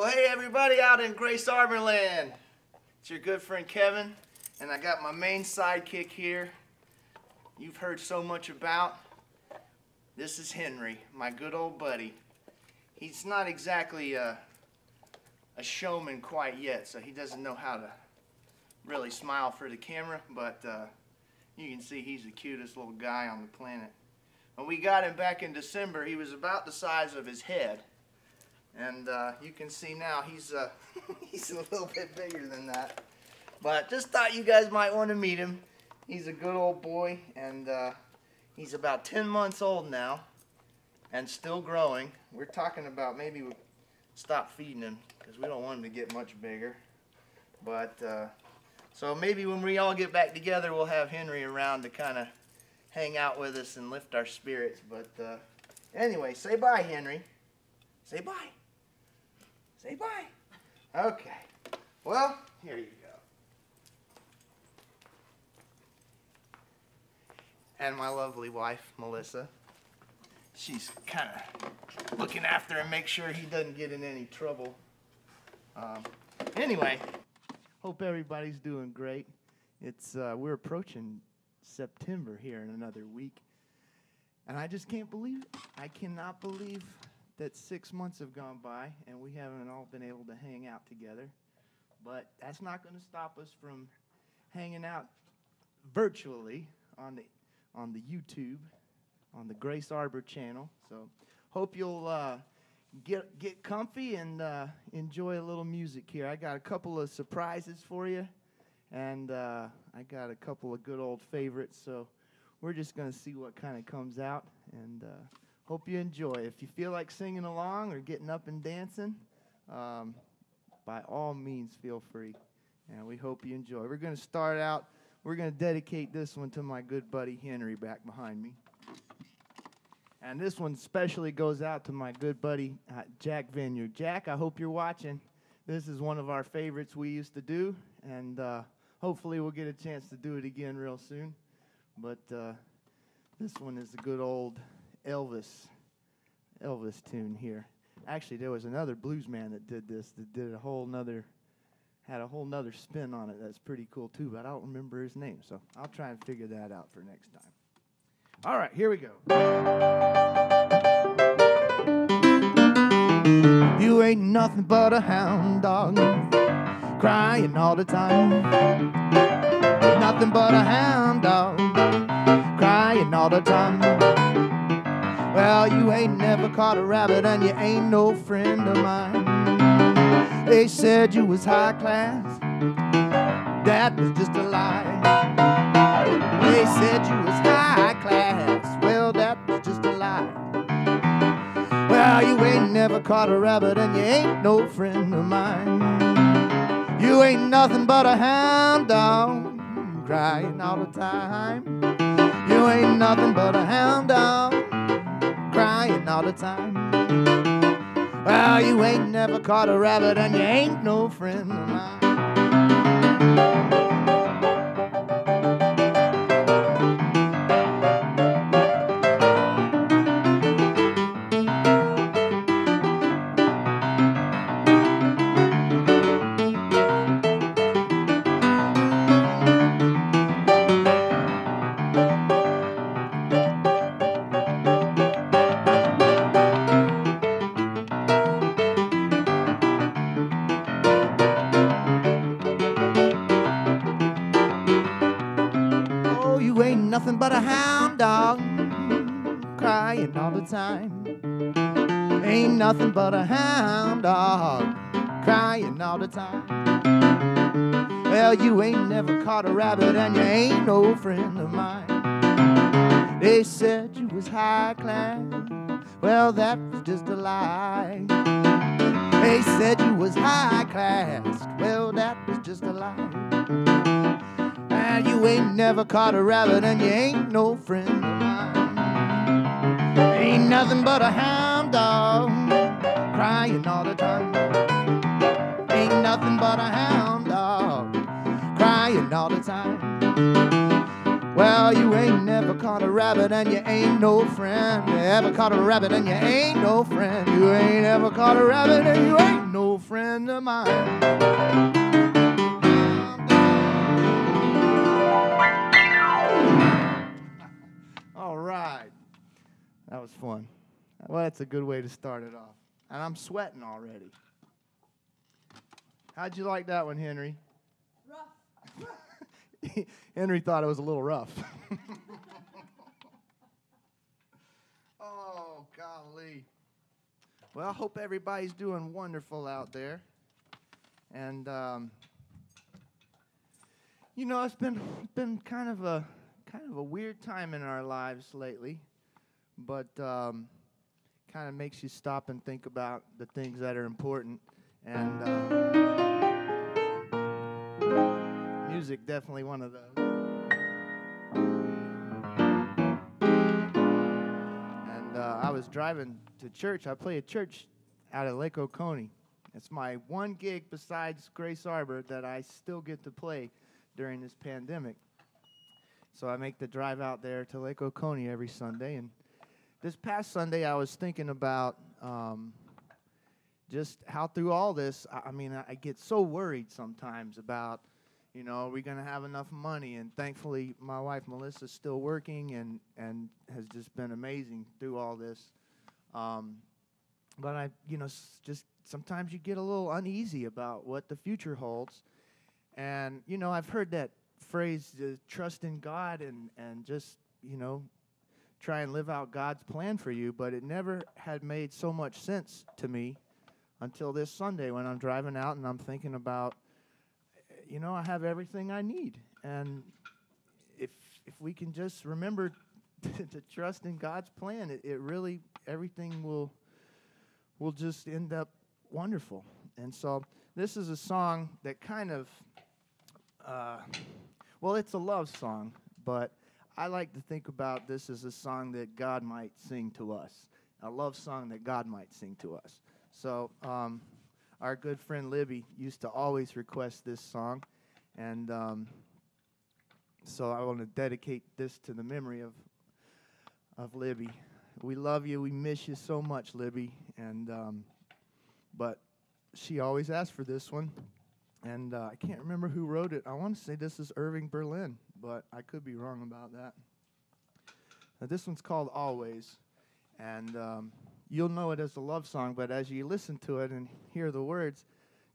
Well, hey everybody out in Grace Arbor land. It's your good friend Kevin, and I got my main sidekick here. You've heard so much about. This is Henry, my good old buddy. He's not exactly a showman quite yet, so he doesn't know how to really smile for the camera, but you can see he's the cutest little guy on the planet. When we got him back in December, he was about the size of his head. And you can see now he's he's a little bit bigger than that. But just thought you guys might want to meet him. He's a good old boy, and he's about 10 months old now and still growing. We're talking about maybe we'll stop feeding him because we don't want him to get much bigger. But so maybe when we all get back together, we'll have Henry around to kind of hang out with us and lift our spirits. But anyway, say bye, Henry. Say bye. Say bye. Okay. Well, here you go. And my lovely wife, Melissa. She's kind of looking after him, make sure he doesn't get in any trouble. Anyway, hope everybody's doing great. It's we're approaching September here in another week, and I just can't believe it. I cannot believe that 6 months have gone by and we haven't all been able to hang out together. But that's not going to stop us from hanging out virtually on the YouTube, on the Grace Arbor channel. So hope you'll get comfy and enjoy a little music here. I got a couple of surprises for you, and I got a couple of good old favorites. So we're just going to see what kind of comes out, and hope you enjoy. If you feel like singing along or getting up and dancing, by all means, feel free. And we hope you enjoy. We're going to start out. We're going to dedicate this one to my good buddy Henry back behind me. And this one especially goes out to my good buddy Jack Vineyard. Jack, I hope you're watching. This is one of our favorites we used to do, and hopefully we'll get a chance to do it again real soon. But this one is a good old Elvis tune here. Actually, there was another blues man that did this, that did had a whole nother spin on it. That's pretty cool too, but I don't remember his name, so I'll try and figure that out for next time. All right, here we go. You ain't nothing but a hound dog, crying all the time. Nothing but a hound dog, crying all the time. Well, you ain't never caught a rabbit and you ain't no friend of mine. They said you was high class, that was just a lie. They said you was high class, well, that was just a lie. Well, you ain't never caught a rabbit and you ain't no friend of mine. You ain't nothing but a hound dog, crying all the time. You ain't nothing but a hound dog, crying all the time. Well, you ain't never caught a rabbit and you ain't no friend of mine. Nothing but a hound dog, crying all the time. Ain't nothing but a hound dog, crying all the time. Well, you ain't never caught a rabbit and you ain't no friend of mine. They said you was high class, well, that was just a lie. They said you was high class, well, that was just a lie. You ain't never caught a rabbit and you ain't no friend of mine. Ain't nothing but a hound dog, crying all the time. Ain't nothing but a hound dog, crying all the time. Well, you ain't never caught a rabbit and you ain't no friend. You ever caught a rabbit and you ain't no friend. You ain't ever caught a rabbit and you ain't no friend. friend of mine. All right. That was fun. Well, that's a good way to start it off. And I'm sweating already. How'd you like that one, Henry? Rough. Henry thought it was a little rough. Oh, golly. Well, I hope everybody's doing wonderful out there. And, you know, it's been kind of a weird time in our lives lately, but kind of makes you stop and think about the things that are important. And music, definitely one of those. And I was driving to church. I play at church out of Lake Oconee. It's my one gig besides Grace Arbor that I still get to play during this pandemic. So I make the drive out there to Lake Oconee every Sunday. And this past Sunday, I was thinking about just how through all this, I get so worried sometimes about, you know, are we going to have enough money? And thankfully, my wife, Melissa's still working and has just been amazing through all this. But just sometimes you get a little uneasy about what the future holds. And, you know, I've heard that phrase, trust in God and just, you know, try and live out God's plan for you, but it never had made so much sense to me until this Sunday when I'm driving out and I'm thinking about, you know, I have everything I need. And if we can just remember to trust in God's plan, it really, everything will just end up wonderful. And so this is a song that kind of, well, it's a love song, but I like to think about this as a song that God might sing to us, a love song that God might sing to us. So our good friend Libby used to always request this song, and so I want to dedicate this to the memory of Libby. We love you. We miss you so much, Libby, and but she always asked for this one. And I can't remember who wrote it. I want to say this is Irving Berlin, but I could be wrong about that. This one's called Always, and you'll know it as a love song, but as you listen to it and hear the words,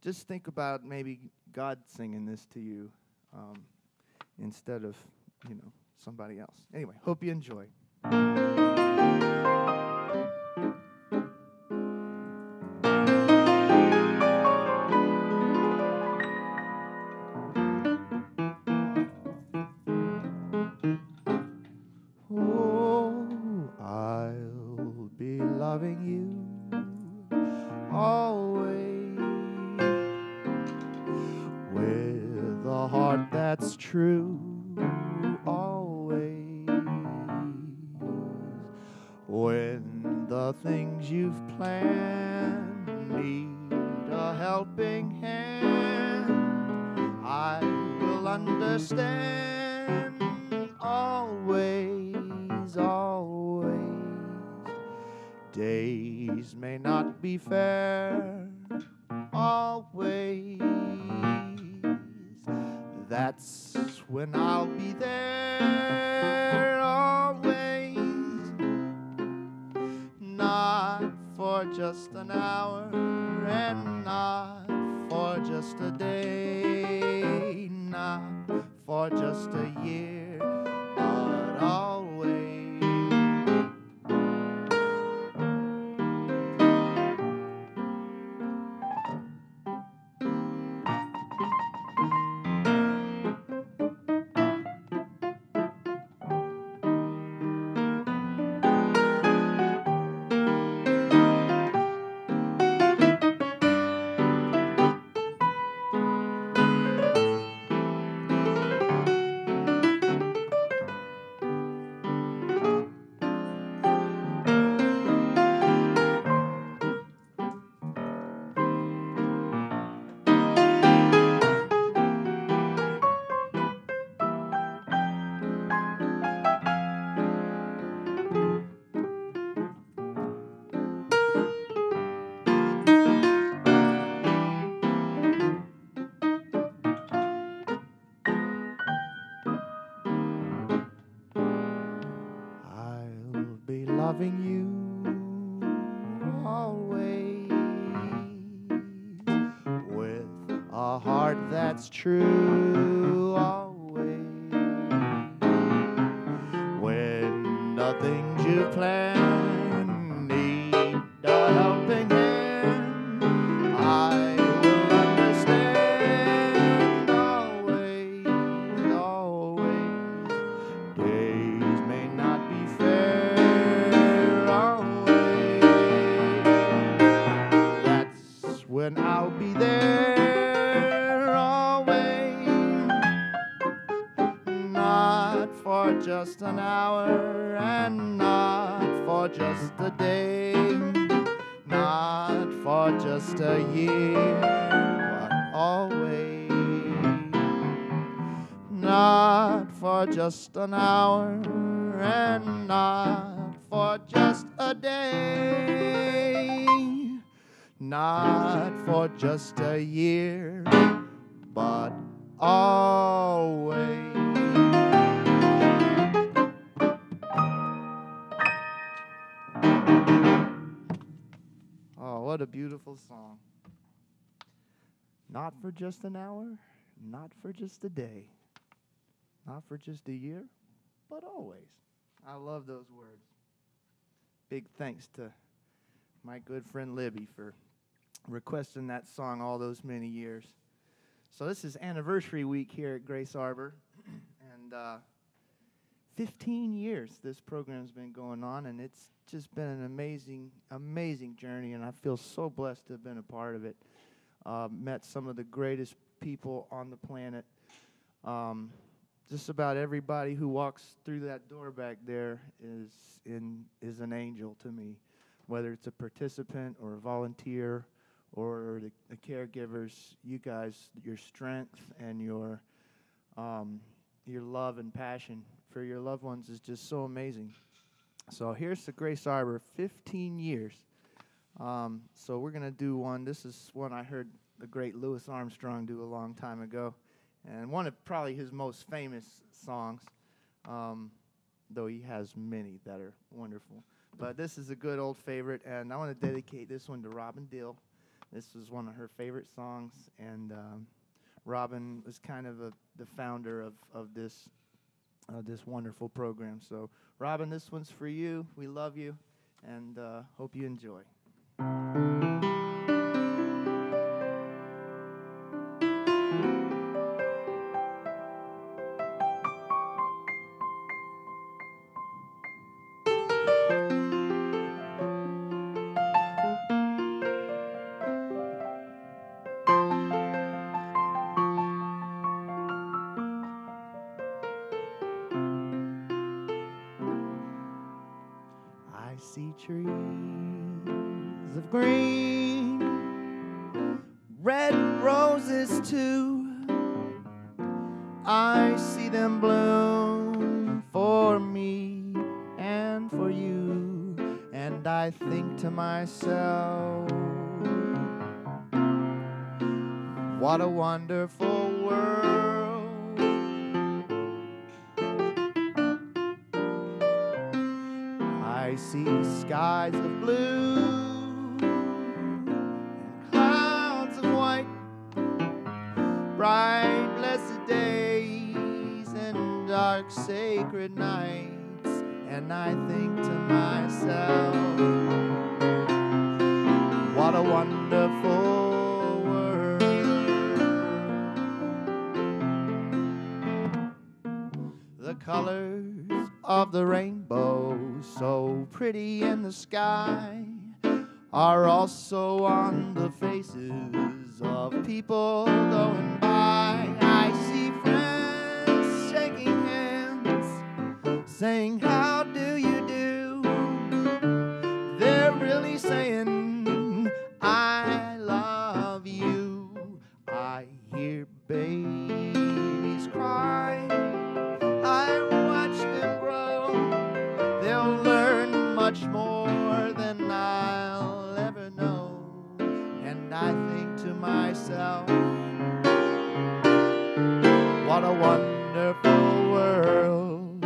just think about maybe God singing this to you instead of, you know, somebody else. Anyway, hope you enjoy. Loving you always with a heart that's true, always. When the things you've planned need a helping hand, I will understand always, always. Days may not be fair, always. That's when I'll be there, always. Not for just an hour and not for just a day, not for just a year, but always. loving you always, with a heart that's true always. When the things you plan need a helping hand, I will understand always, always. Days may not be fair always. That's when I'll be there always. Not for just an hour and not for just a day, not for just a year, but always. Not for just an hour and not for just a day, not for just a year, but always. Oh, what a beautiful song. Not for just an hour, not for just a day, not for just a year, but always. I love those words. Big thanks to my good friend Libby for requesting that song all those many years. So this is anniversary week here at Grace Arbor, and 15 years this program's been going on, and it's just been an amazing, amazing journey, and I feel so blessed to have been a part of it. Met some of the greatest people on the planet. Just about everybody who walks through that door back there is an angel to me, whether it's a participant or a volunteer or the caregivers. You guys, your strength and your love and passion for your loved ones is just so amazing. So here's the Grace Arbor, 15 years. So we're going to do one. This is one I heard the great Louis Armstrong do a long time ago, and one of probably his most famous songs, though he has many that are wonderful. But this is a good old favorite, and I want to dedicate this one to Robin Dill. This was one of her favorite songs, and Robin was kind of the founder of this wonderful program. So, Robin, this one's for you. We love you, and hope you enjoy. I see trees of green, red roses too. I see them bloom for me and for you, and I think to myself, what a wonderful world. I see skies of blue and clouds of white, bright blessed days and dark sacred nights, and I think to myself, what a wonderful world. The colors of the rainbow, so pretty in the sky, are also on the faces of people going by. I see friends shaking hands, saying, how do you do? They're really saying, I love you. I hear babies cry, I watch them grow. They'll learn much more than I'll ever know. And I think to myself, what a wonderful world.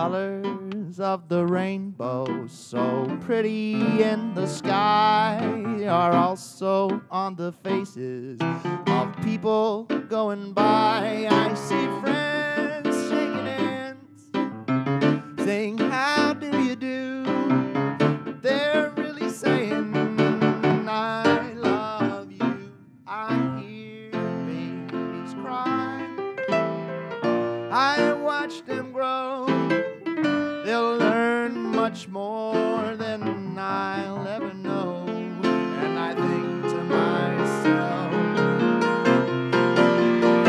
colors of the rainbow, so pretty in the sky, are also on the faces of people going by. I see friends shaking hands, saying, "How do you do?" They're really saying, "I love you." I hear babies cry. I watch them grow. They'll learn much more than I'll ever know. And I think to myself,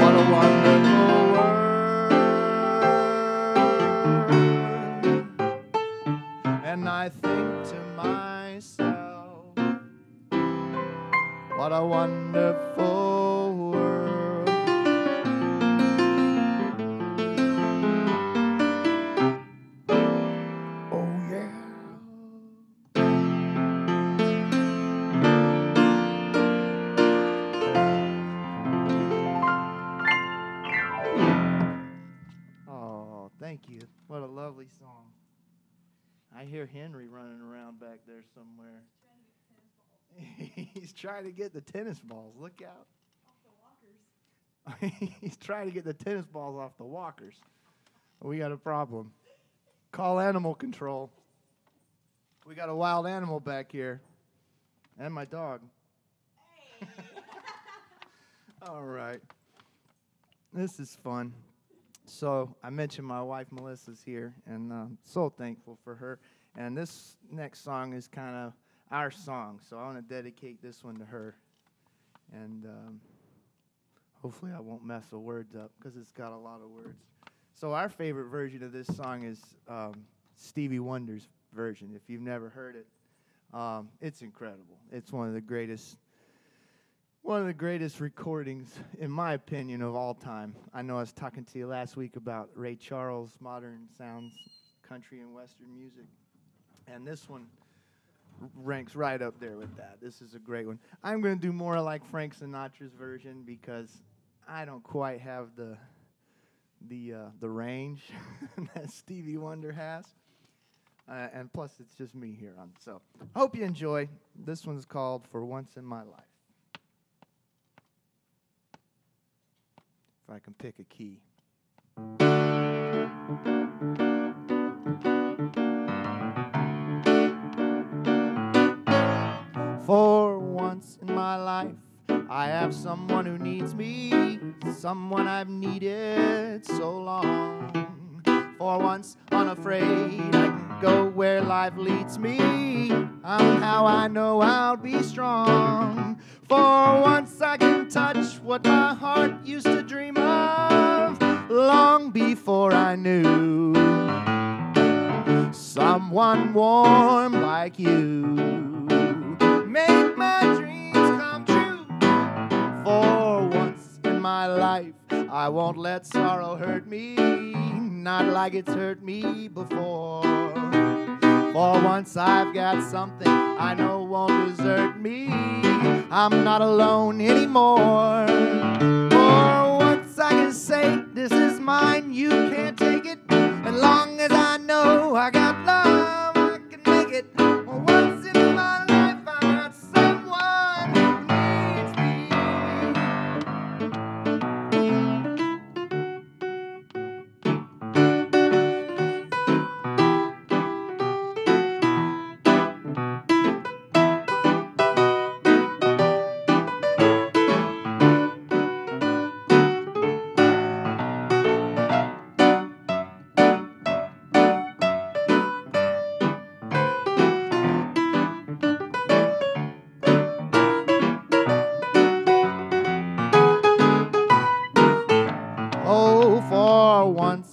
what a wonderful world. And I think to myself, what a wonderful world. Thank you. What a lovely song. I hear Henry running around back there somewhere. He's trying to get the tennis balls. Look out. Off the walkers. He's trying to get the tennis balls off the walkers. We got a problem. Call animal control. We got a wild animal back here. And my dog. Hey. All right. This is fun. So I mentioned my wife Melissa's here, and I'm so thankful for her. And this next song is kind of our song, so I want to dedicate this one to her. And hopefully I won't mess the words up, because it's got a lot of words. So our favorite version of this song is Stevie Wonder's version. If you've never heard it, it's incredible. It's one of the greatest recordings, in my opinion, of all time. I know I was talking to you last week about Ray Charles' modern sounds, country and western music, and this one ranks right up there with that. This is a great one. I'm going to do more like Frank Sinatra's version because I don't quite have the range that Stevie Wonder has, and plus it's just me here on. So hope you enjoy. This one's called "For Once in My Life." If I can pick a key. For once in my life, I have someone who needs me, someone I've needed so long. For once, unafraid, I can go where life leads me. Somehow I know I'll be strong. For once I can touch what my heart used to dream of long before I knew someone warm like you. Make my dreams come true. For once in my life, I won't let sorrow hurt me, not like it's hurt me before. For once I've got something I know won't desert me. I'm not alone anymore. For once I can say, this is mine, you can't take it. As long as I know I got love, I can make it. For once in my life, I got someone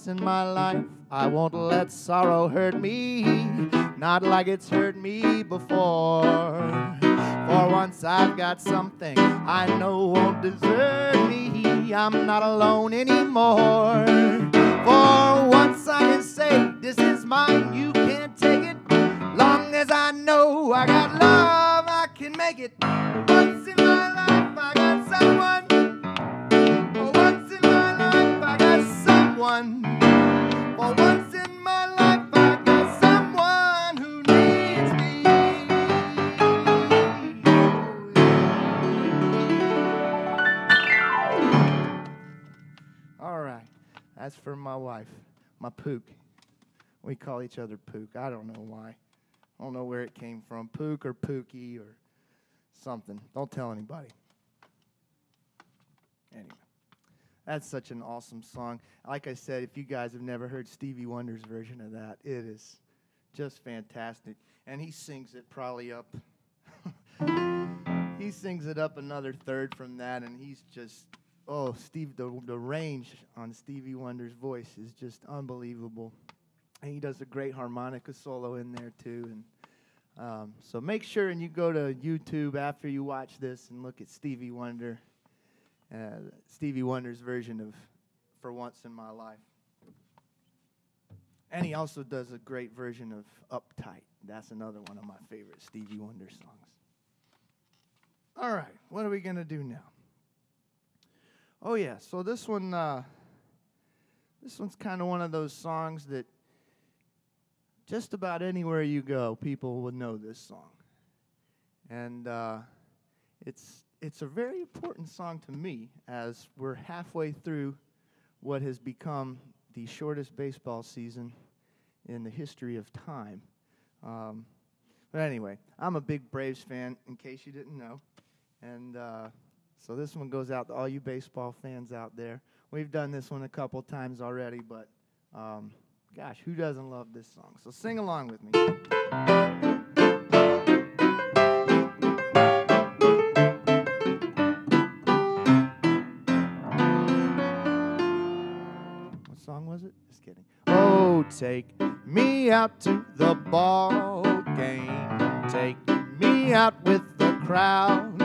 in my life, I won't let sorrow hurt me, not like it's hurt me before. For once I've got something I know won't desert me. I'm not alone anymore. For once I can say, this is mine, you can't take it. Long as I know I got love, I can make it. Once in my life, I got someone. For once in my life, I got someone. For once in my life, for my wife, my Pook. We call each other Pook. I don't know why. I don't know where it came from, Pook or Pookie or something. Don't tell anybody. Anyway, that's such an awesome song. Like I said, if you guys have never heard Stevie Wonder's version of that, it is just fantastic. And he sings it probably up. He sings it up another third from that, and he's just, the range on Stevie Wonder's voice is just unbelievable. And he does a great harmonica solo in there, too. And so make sure and you go to YouTube after you watch this and look at Stevie Wonder, Stevie Wonder's version of For Once in My Life. And he also does a great version of Uptight. That's another one of my favorite Stevie Wonder songs. All right, what are we going to do now? Oh, yeah, so this one's kind of one of those songs that just about anywhere you go, people would know this song. And it's a very important song to me, as we're halfway through what has become the shortest baseball season in the history of time. But anyway, I'm a big Braves fan, in case you didn't know. And so this one goes out to all you baseball fans out there. We've done this one a couple times already, but gosh, who doesn't love this song? So sing along with me. What song was it? Just kidding. Oh, take me out to the ball game. Take me out with the crowd.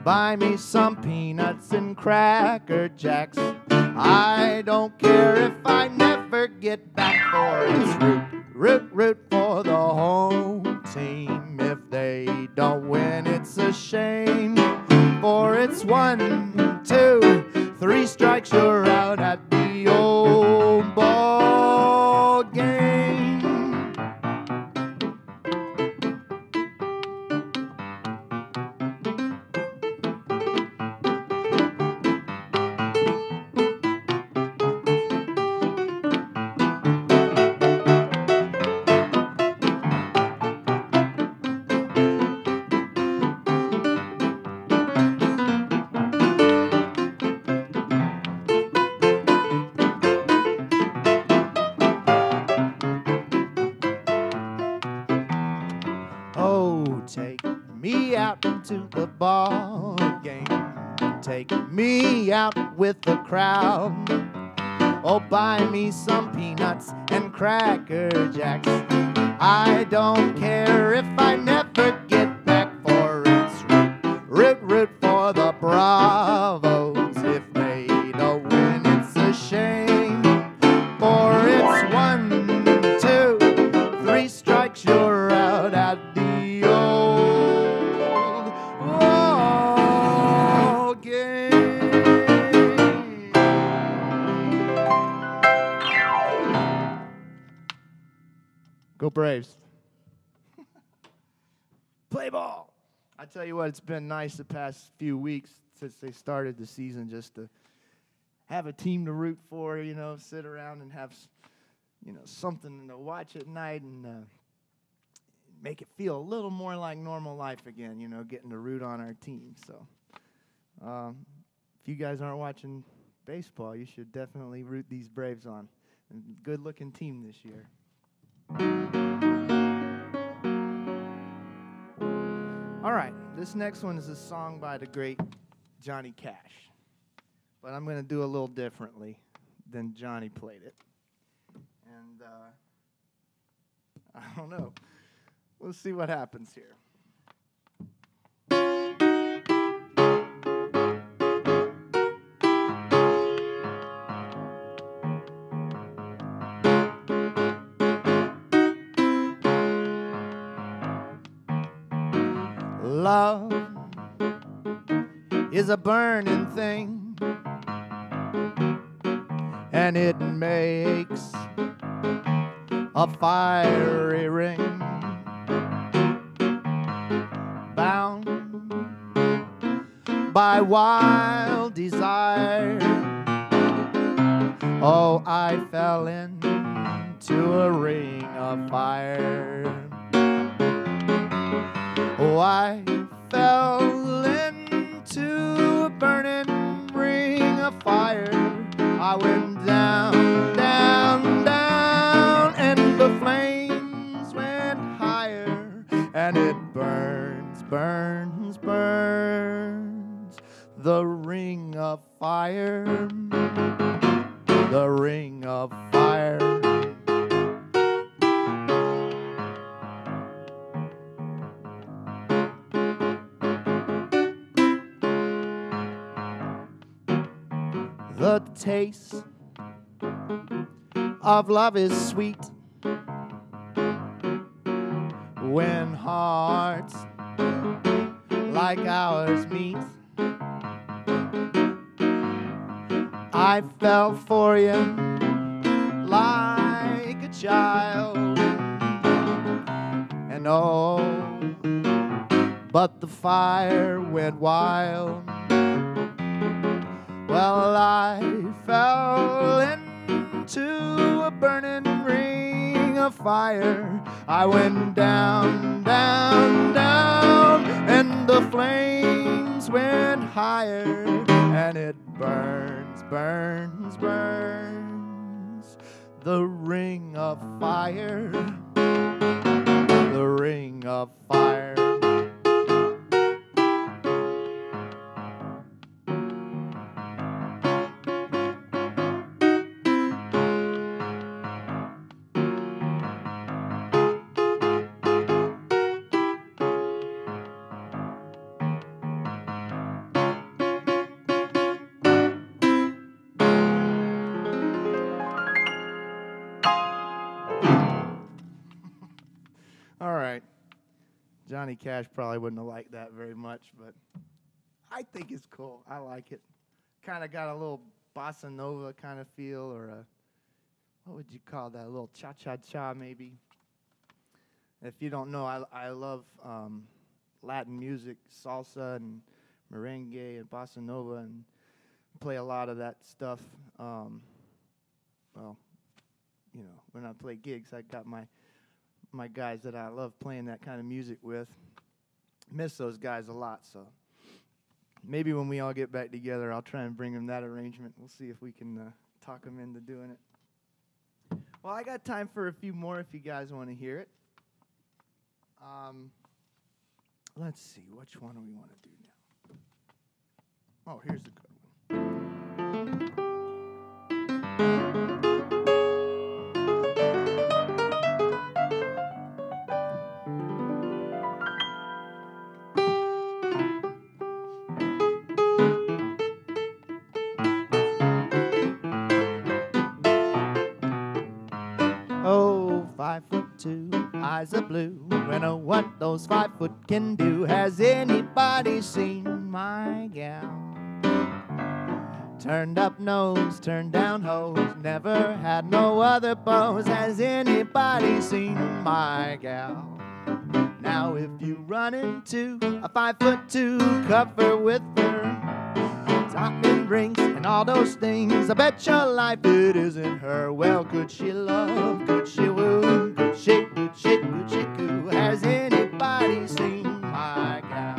Buy me some peanuts and Cracker Jacks. I don't care if I never get back, for it's root for the home team. If they don't win, it's a shame, for it's 1, 2, 3 strikes, you're out at the old ball game. Take me out to the ball game. Take me out with the crowd. Oh, buy me some peanuts and Cracker Jacks. I don't care if I never get back, for it's root for the Bravos. If they don't win, it's a shame, for it's 1, 2, 3 strikes, you're out at the Go Braves. Play ball. I tell you what, it's been nice the past few weeks since they started the season, just to have a team to root for, sit around and have, something to watch at night, and make it feel a little more like normal life again, getting to root on our team. So if you guys aren't watching baseball, you should definitely root these Braves on. And good-looking team this year. All right, this next one is a song by the great Johnny Cash, but I'm going to do a little differently than Johnny played it. And I don't know. We'll see what happens here. Love is a burning thing, and it makes a fiery ring, bound by wild desire. Oh, I fell into a ring of fire. Oh, I fell into a burning ring of fire. I went down, down, down, and the flames went higher, and it burns, burns, burns. The ring of fire, the ring of fire. The taste of love is sweet when hearts like ours meet. I fell for you like a child, and oh, but the fire went wild. Well, I fell into a burning ring of fire. I went down, down, down, and the flames went higher, and it burns, burns, burns. The ring of fire, the ring of fire. All right. Johnny Cash probably wouldn't have liked that very much, but I think it's cool. I like it. Kind of got a little bossa nova kind of feel, or a, what would you call that? A little cha-cha-cha maybe. If you don't know, I love Latin music, salsa and merengue and bossa nova, and play a lot of that stuff. Well, you know, when I play gigs, I got my guys that I love playing that kind of music with. Miss those guys a lot, so maybe when we all get back together, I'll try and bring them that arrangement. We'll see if we can talk them into doing it. Well, I got time for a few more if you guys want to hear it. Let's see, which one do we want to do now? Oh, here's a good one. Oh, 5'2", eyes are blue. We know what those 5 foot can do. Has anybody seen my gal? Turned up nose, turned down hose, never had no other pose. Has anybody seen my gal? Now if you run into a 5'2" cover with her diamond rings and all those things, I bet your life it isn't her. Well, could she love? Could she woo? Could she, could she, could she coo? Has anybody seen my gal?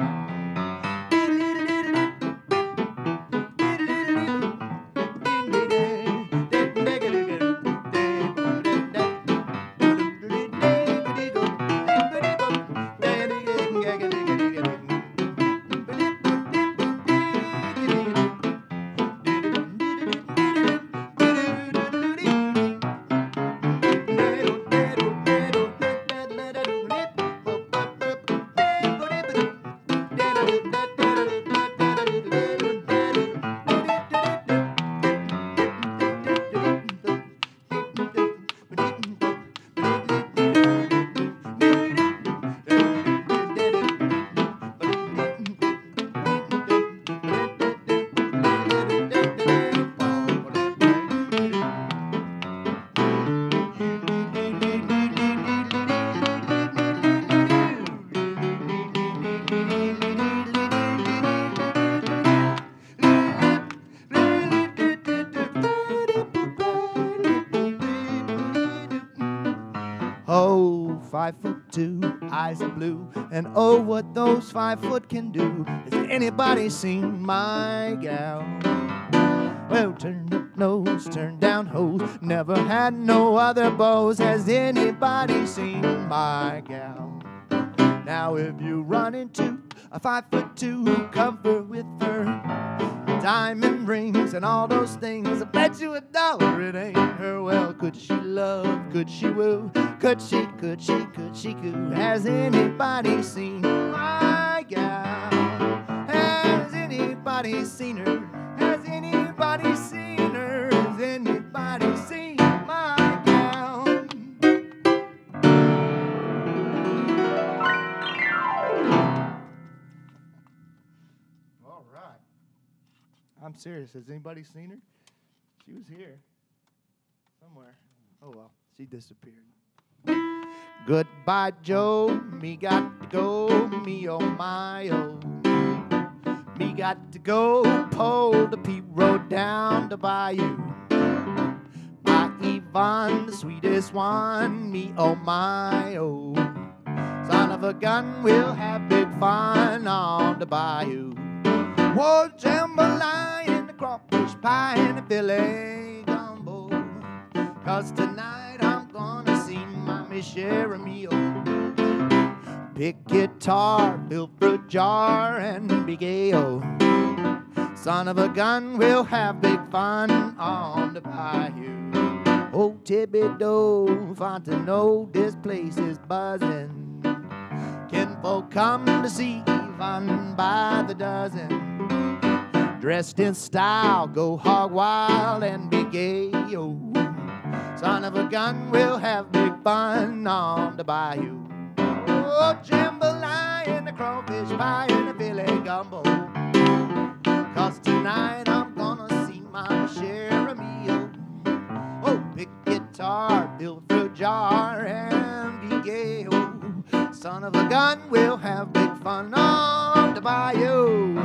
oh, 5'2", eyes are blue, and oh, what those 5 foot can do. Has anybody seen my gal? Well, turned up nose, turned down hose, never had no other beaux. Has anybody seen my gal? Now if you run into a 5'2", covered with fur, diamond rings and all those things, I bet you $1 it ain't her. Well, could she love, could she woo, could she coo? Has anybody seen my gal? Has anybody seen her? Has anybody seen her? Has anybody seen my gal? All right. I'm serious. Has anybody seen her? She was here somewhere. Oh, well, she disappeared. Goodbye, Joe. Me got to go. Me, oh, my, oh. Me got to go. Pull the Pete Road down the bayou. My Yvonne, the sweetest one. Me, oh, my, oh. Son of a gun, we'll have big fun on the bayou. Whoa, jambalaya and the crawfish pie and the filet gumbo. 'Cause tonight I'm gonna see Mommy Cheramio. Big guitar, built for a jar and big A.O. Son of a gun, we'll have big fun on the bayou. Oh, Thibodeau, Fontenot, this place is buzzing. Kinfolk come to see Yvonne by the dozen. Dressed in style, go hog wild and be gay, yo. Son of a gun, we'll have big fun on the bayou. Oh, jambalaya and the crawfish pie and the filet gumbo. 'Cause tonight I'm gonna see Mama Cheramio. Oh, big guitar, built for a jar and be gay, oh. Son of a gun, we'll have big fun on the bayou.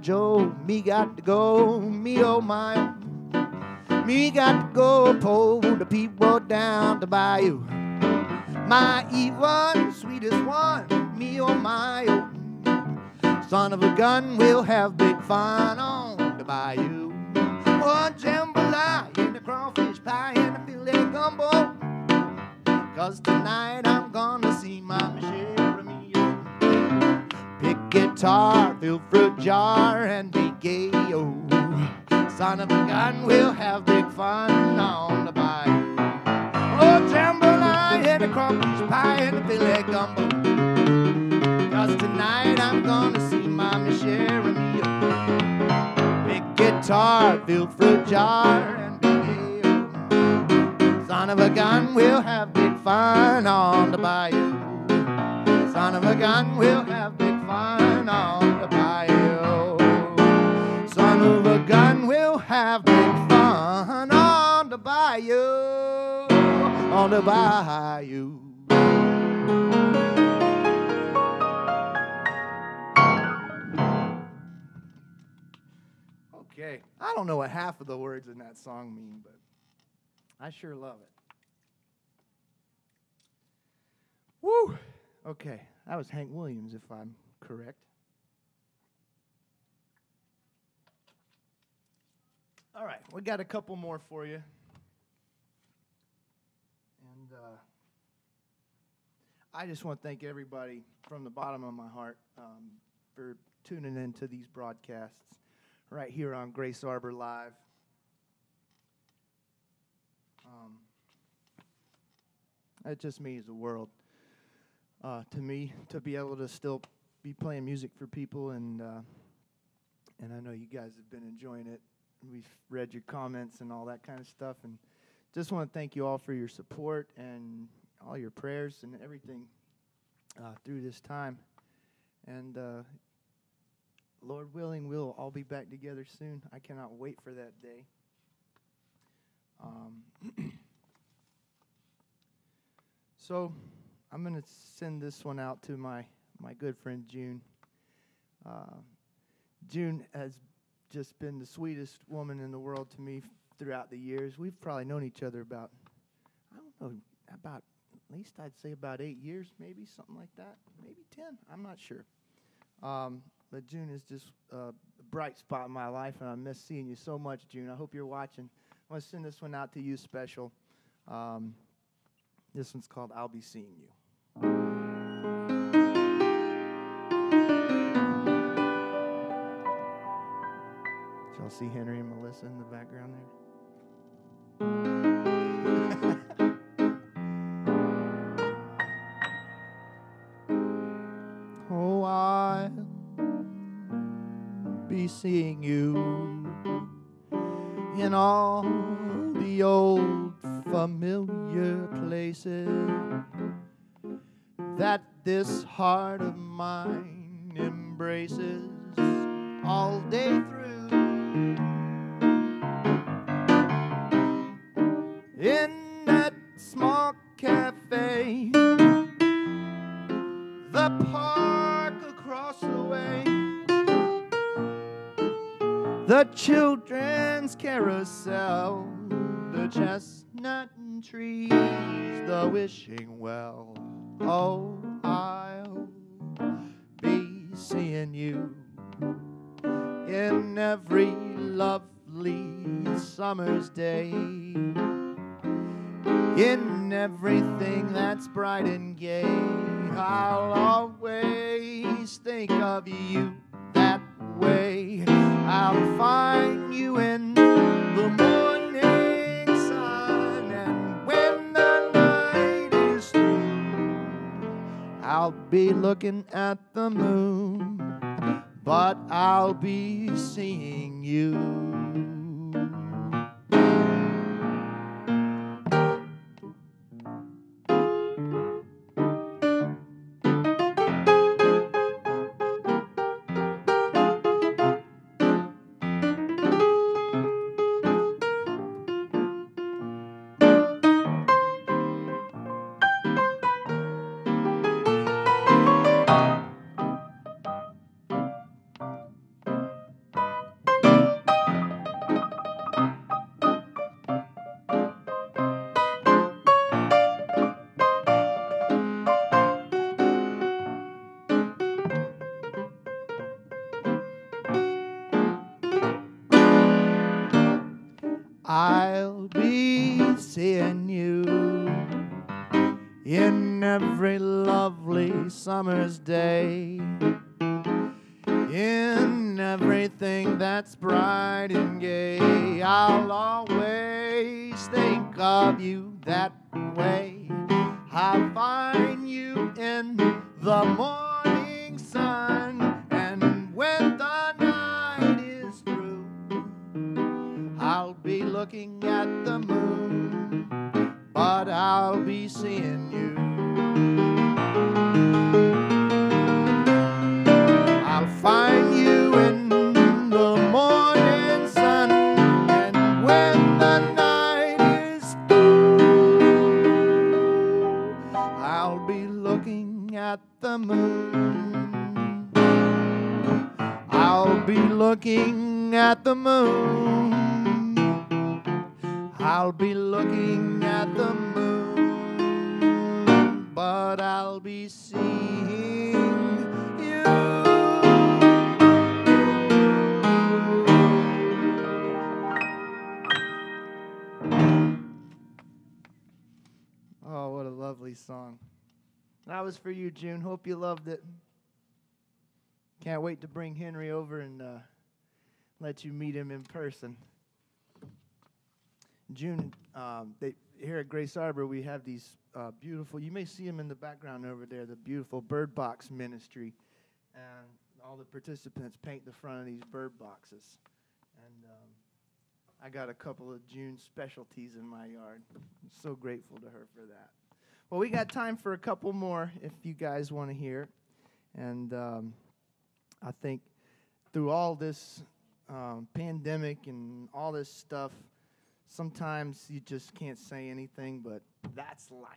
Joe, me got to go, me oh my. Me got to go, pull the people down the bayou. My Yvonne, sweetest one, me oh my oh. Son of a gun, we'll have big fun on the bayou. Oh, jambalaya and the crawfish pie and the filet gumbo. 'Cause tonight I'm gonna see Mama Cheramio. Pick guitar, fill fruit jar, and be gay, oh. Son of a gun, we'll have big fun on the bayou. Oh, jambalaya and the crawfish pie and the filet gumbo. 'Cause tonight I'm gonna see Mama Cheramio. Big guitar, fill fruit jar, and be gay, oh. Son of a gun, we'll have big fun on the bayou. Son of a gun, we'll have big fun on the bayou. Son of a gun, we'll have big fun on the bayou. On the bayou. Okay, I don't know what half of the words in that song mean, but I sure love it. Woo! Okay, that was Hank Williams, if I'm correct. All right, we got a couple more for you. And I just want to thank everybody from the bottom of my heart for tuning into these broadcasts right here on Grace Arbor Live. It just means the world to me to be able to still be playing music for people and And I know you guys have been enjoying it. We've read your comments and all that kind of stuff. And just want to thank you all for your support and all your prayers and everything through this time. And Lord willing, we'll all be back together soon. I cannot wait for that day. So I'm going to send this one out to my good friend June. June has just been the sweetest woman in the world to me throughout the years. We've probably known each other about, I don't know, about at least I'd say about 8 years, maybe, something like that. Maybe 10, I'm not sure. But June is just a bright spot in my life, and I miss seeing you so much, June. I hope you're watching. I want to send this one out to you special. This one's called I'll Be Seeing You. Did y'all see Henry and Melissa in the background there? Oh, I'll be seeing you in all the old familiar places that this heart of mine embraces all day through. In that small cafe, the park across the way, the children's carousel, the chestnut trees, the wishing well. Oh, I'll be seeing you in every lovely summer's day, in everything that's bright and gay. I'll always think of you that way. I'll find you in the morning sun, and when the night is through, I'll be looking at the moon, but I'll be seeing you. I'll be seeing you in every lovely summer's day, in everything that's bright and gay. I'll always think of you that way. I'll find you in the morning sun, and when the night is through, I'll be looking at the moon, but I'll be seeing you. I'll find you in the morning sun, and when the night is through, I'll be looking at the moon. I'll be looking at the moon. I'll be looking at the moon, but I'll be seeing you. Oh, what a lovely song. That was for you, June. Hope you loved it. Can't wait to bring Henry over and let you meet him in person. June, here at Grace Arbor, we have these beautiful, you may see them in the background over there, the beautiful Bird Box Ministry. And all the participants paint the front of these bird boxes. And I got a couple of June specialties in my yard. I'm so grateful to her for that. Well, we got time for a couple more if you guys want to hear. And I think through all this pandemic and all this stuff, sometimes you just can't say anything, but that's life.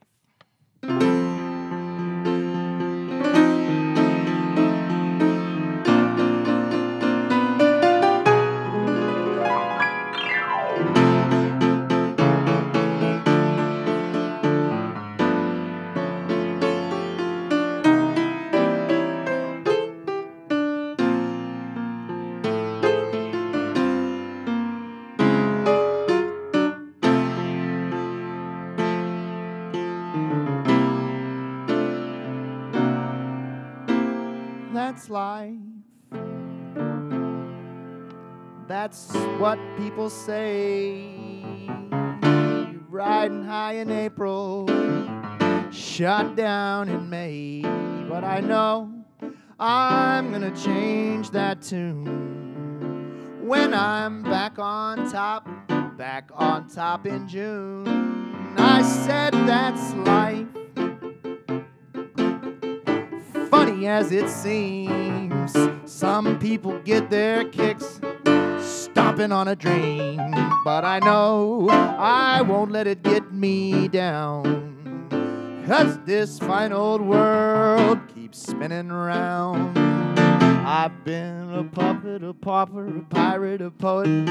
That's life. That's what people say. Riding high in April, shot down in May. But I know I'm gonna change that tune when I'm back on top in June. I said that's life. Funny as it seems, some people get their kicks stomping on a dream, but I know I won't let it get me down, 'cause this fine old world keeps spinning around. I've been a puppet, a pauper, a pirate, a poet,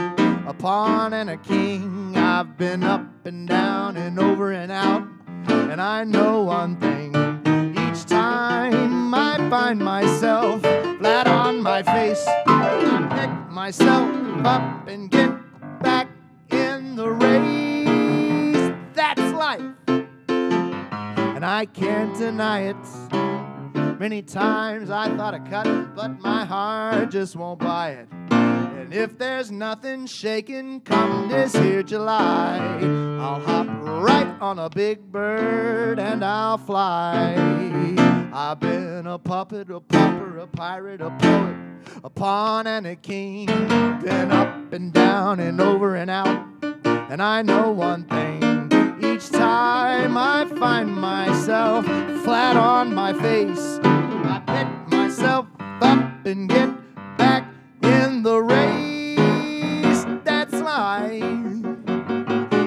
a pawn and a king. I've been up and down and over and out, and I know one thing. Each time I find myself flat on my face, I pick myself up and get back in the race. That's life, and I can't deny it. Many times I thought of cutting, but my heart just won't buy it. And if there's nothing shaking come this here July, I'll hop right on a big bird and I'll fly. I've been a puppet, a pauper, a pirate, a poet, a pawn and a king. Been up and down and over and out, and I know one thing. Each time I find myself flat on my face, I pick myself up and get back in the race. That's life,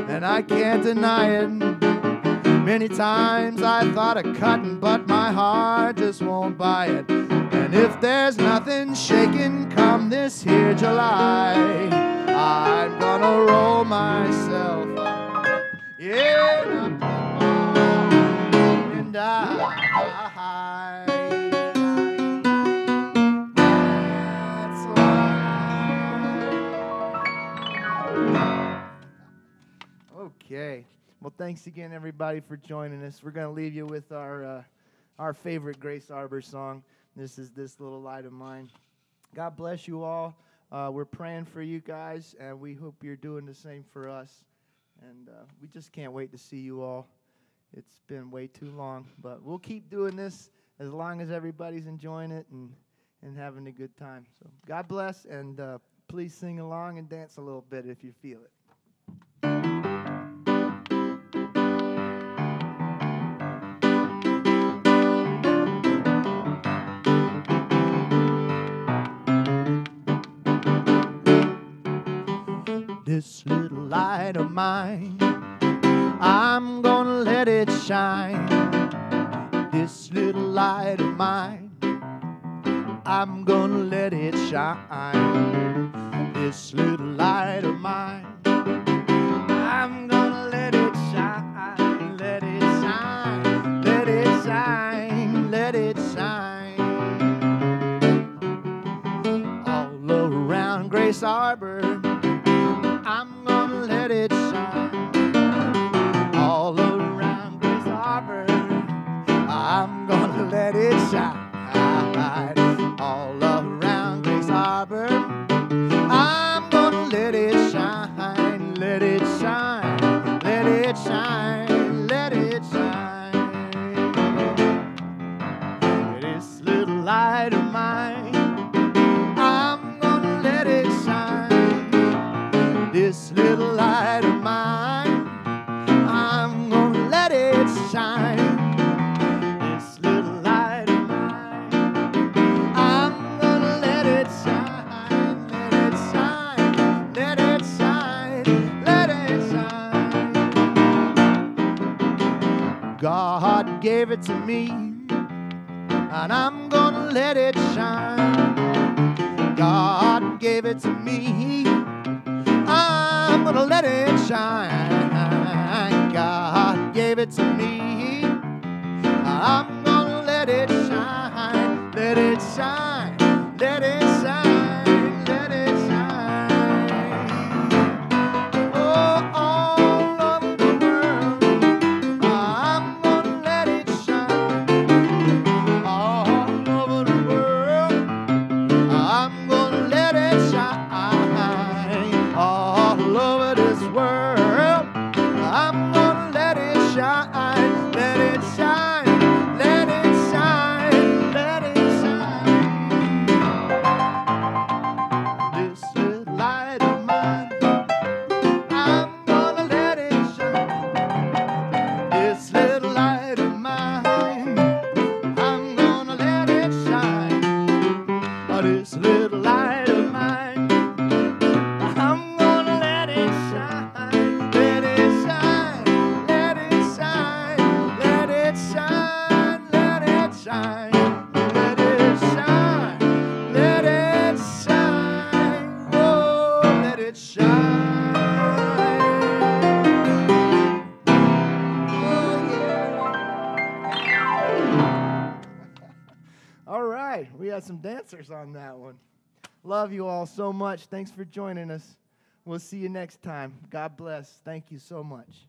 and I can't deny it. Many times I thought of cutting, but my heart just won't buy it. And if there's nothing shaking come this here July, I'm gonna roll myself up, yeah, and die. That's life. Okay. Well, thanks again, everybody, for joining us. We're going to leave you with our favorite Grace Arbor song. This is This Little Light of Mine. God bless you all. We're praying for you guys, and we hope you're doing the same for us. And we just can't wait to see you all. It's been way too long, but we'll keep doing this as long as everybody's enjoying it and having a good time. So God bless, and please sing along and dance a little bit if you feel it. This little light of mine, I'm gonna let it shine. This little light of mine, I'm gonna let it shine. This little light of mine, I'm gonna let it shine. Let it shine, let it shine, let it shine. All around Grace Arbor, I'm gonna let it shine. All around Grace Arbor, I'm gonna let it shine. All around Grace Arbor, I'm gonna let it shine. Let it shine, let it shine, let it shine. This little light of mine, gave it to me, and I'm gonna let it shine. God gave it to me, I'm gonna let it shine. God gave it to me, I'm gonna let it shine. Let it shine, let it shine, let it shine. Oh, all over the world, I'm gonna let it shine. All over the world, I'm gonna let it shine. All over this world, I'm gonna let it shine. Let it shine, let it shine, let it shine. This little light of mine, I'm gonna let it shine. This little light of mine, I'm gonna let it shine. This little light of mine, I'm gonna let it shine. Let it shine, let it shine, let it shine, let it shine, let it shine, let it shine, oh, let it shine. Oh, yeah. All right, we had some dancers on that one. Love you all so much. Thanks for joining us. We'll see you next time. God bless. Thank you so much.